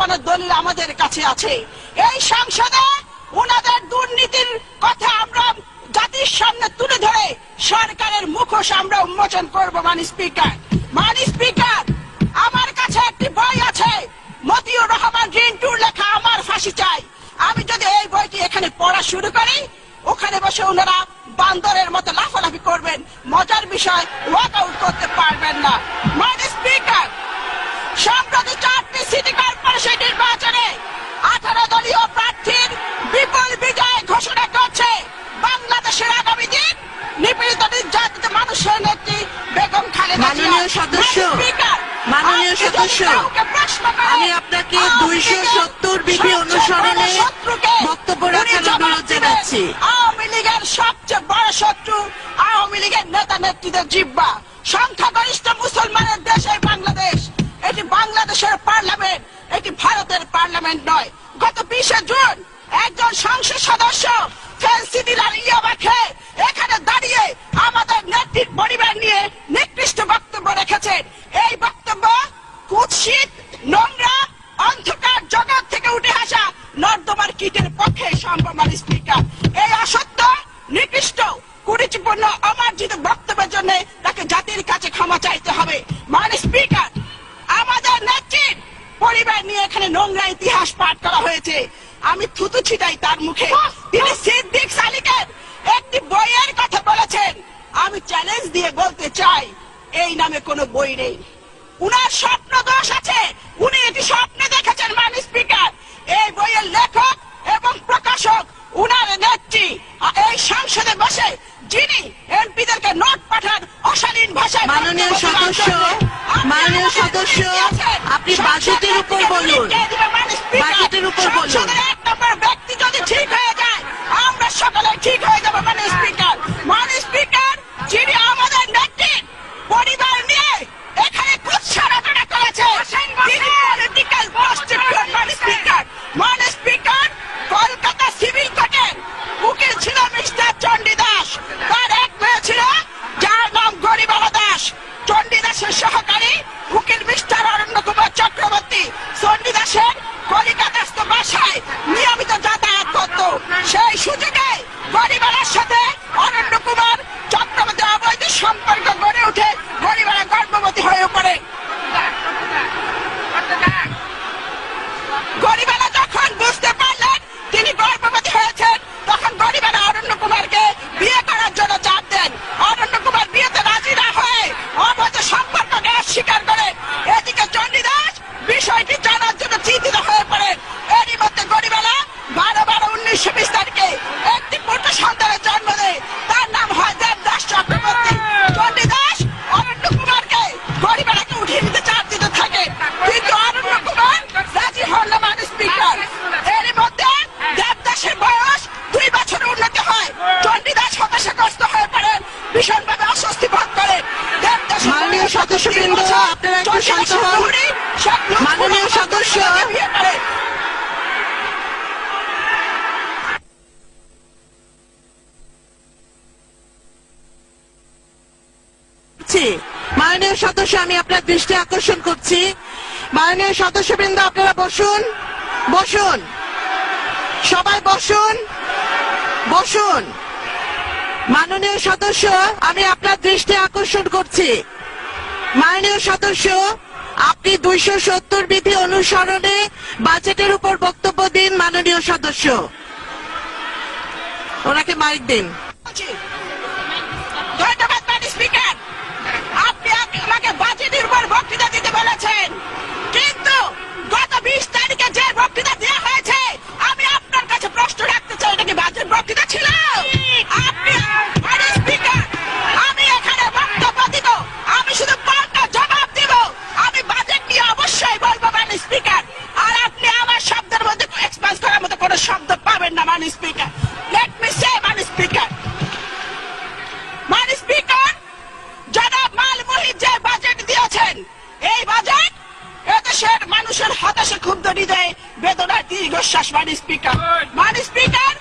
চাপানোর দলিল আমাদের কাছে আছে। এই সংসদে ওনাদের দুর্নীতির কথা আমরা জাতির সামনে তুলে ধরে সরকারের মুখোশ আমরা উন্মোচন করব। মাননীয় স্পিকার, আমার কাছে একটি বই আছে, মতিউর রহমান রিন্টুর লেখা আমার ফাঁসি চাই। আমি যদি এই বইটি এখানে পড়া শুরু করি, ওখানে বসে ওনারা বান্দরের মতো লাফালাফি করবেন, মজার বিষয় ওয়াক আউট করতে পারবেন না। মাননীয় স্পিকার, সম্প্রতি 4টি সিটি কর্পোরেশন নির্বাচনে 18 দলীয় প্রার্থীর বিপুল বিজয় ঘোষণা করছে বাংলাদেশের আগামী দিন নিপীড়িত নির্যাতিত মানুষের নেত্রী বেগম খালেদা জিয়া। মাননীয় সদস্য, আমি আপনাকে 270 বিধি অনুসরণে বক্তব্য রাখার অনুরোধ জানাচ্ছি। আওয়ামী লীগের সবচেয়ে বড় শত্রু আওয়ামী লীগের নেতা নেত্রীদের জিহ্বা। সংখ্যাগরিষ্ঠ মুসলমানের দেশ এই বাংলাদেশ। এটি বাংলাদেশের পার্লামেন্ট, এটি ভারতের পার্লামেন্ট নয়। গত 20 জুন একজন সংসদ সদস্য ফেন্সিডিল ইয়াবা খেয়ে এখানে দাঁড়িয়ে আমাদের নেত্রীর পরিবার নিয়ে নিকৃষ্ট বক্তব্য রেখেছেন। এই বক্তব্য কুৎসিত, নোংরা, অন্ধকার জগৎ থেকে উঠে আসা নর্দমার কীটের পক্ষে সম্ভব। মাননীয় স্পিকার, এই অসত্য, নিকৃষ্ট, কুরুচিপূর্ণ, অমার্জিত বক্তব্যের জন্য তাকে জাতির কাছে ক্ষমা চাইতে হবে। মাননীয় স্পিকার, আমাদের নেত্রীর পরিবার নিয়ে এখানে নোংরা ইতিহাস পাঠ করা হয়েছে। আমি থুতু ছিটাই তার মুখে। তিনি সিদ্দিক সালিকের একটি বইয়ের কথা বলেছেন। আমি চ্যালেঞ্জ দিয়ে বলতে চাই, এই নামে কোনো বই নেই। উনার স্বপ্ন দোষ আছে, উনি এটি স্বপ্নে দেখেছেন। মাননীয় স্পিকার, এই বইয়ের লেখক এবং প্রকাশক উনার নেত্রী এই সংসদে বসে যিনি এমপিদেরকে নোট পাঠান অশালীন ভাষায়। মাননীয় সদস্য, আপনি বাজেটের উপর বলুন। বাজেটের উপর বলুন। এক নম্বর ব্যক্তি যদি ঠিক হয়ে যায়, আমরা সকলে ঠিক হয়ে যাবো। মাননীয় স্পিকার, যিনি আমাদের নেত্রীর পরিবার নিয়ে এখানে কুৎসা রচনা করেছে, তিনি পলিটিক্যাল প্রস্টিটিউট। মাননীয় স্পিকার, কলকাতা সিভিল কোর্টের উকিল ছিল মিস্টার চণ্ডীদাস। তার এক মেয়ে ছিল যার নাম গরিবালা দাস। চণ্ডীদাসের সহকারী উকিল মিস্টার অরণ্য কুমার চক্রবর্তী চণ্ডীদাসের কলিকাতাস্থ বাসায় নিয়মিত যাতায়াত করত। সেই সুযোগে গরিবালার সাথে অরণ্য কুমার চক্রবর্তী অবৈধ সম্পর্ক গড়ে উঠে গরিবালা গর্ভবতী হয়ে পড়ে। গরিবালা যখন বুঝতে পারলেন তিনি গর্ভবতী হয়েছেন, তখন গরিবালা অরণ্য কুমারকে বিয়ে করার জন্য চাপ দেন। অরণ্য কুমার বিয়েতে রাজি না হয়ে অবৈধ সম্পর্ককে অস্বীকার করেন। এদিকে চণ্ডীদাস বিষয়টি জানার জন্য চিন্তিত হয়ে পড়েন। এরই মধ্যে গরিবালা 12/12/1920 তারিখে একটি পুত্র সন্তানের জন্ম দেয়। তার নাম হয় দেবদাস চক্রবর্তী। চণ্ডীদাস অরণ্য কুমারকে গরিবালাকে উঠিয়ে নিতে চাপ দিতে থাকে, কিন্তু অরণ্য কুমার রাজি হন না। মাননীয় স্পিকার, এরই মধ্যে দেবদাসের বয়স 2 বছর উন্নতি হয়। চণ্ডীদাস হতাশাগ্রস্ত হয়ে পড়েন, ভীষণভাবে অস্বস্তি বোধ করেন। মাননীয় সদস্যবৃন্দ, আপনারা একটু শান্ত হন। মাননীয় সদস্য, মাননীয় সদস্য, আমি আপনার দৃষ্টি আকর্ষণ করছি। মাননীয় সদস্যবৃন্দ, আপনারা বসুন। সবাই বসুন। মাননীয় সদস্য, আমি আপনার দৃষ্টি আকর্ষণ করছি। মাননীয় সদস্য, আপনি 270 বিধি অনুসরণে বাজেটের উপর বক্তব্য দিন। মাননীয় সদস্য, ওনাকে মাইক দিন। ধন্যবাদ। মাননীয় স্পিকার, আপনি আমাকে বাজেটের উপর বক্তৃতা দিতে বলেছেন, কিন্তু গত 20 তারিখে যে বক্তৃতা দেওয়া হয়েছে, আমি আপনার কাছে প্রশ্ন রাখতে চাই, এটা কি বাজেট বক্তৃতা ছিল? মাননীয় স্পিকার, আমি এখানে বক্তব্য দিব, আমি শুধু পাল্টা জবাব দিব। আমি বাজেট নিয়ে অবশ্যই বলবো। মাননীয় স্পিকার, আর আপনি আমার শব্দের মধ্যে এক্সপান্স করার মতো কোনো শব্দ পাবেন না। মাননীয় স্পিকার, লেট মি সে। মাননীয় স্পিকার, জনাব মাল মুহিত যে বাজেট দিয়েছেন, এই বাজেট এদেশের মানুষের হতাশা ক্ষুব্ধ হৃদয়ে বেদনার দীর্ঘশ্বাস। মাননীয় স্পিকার,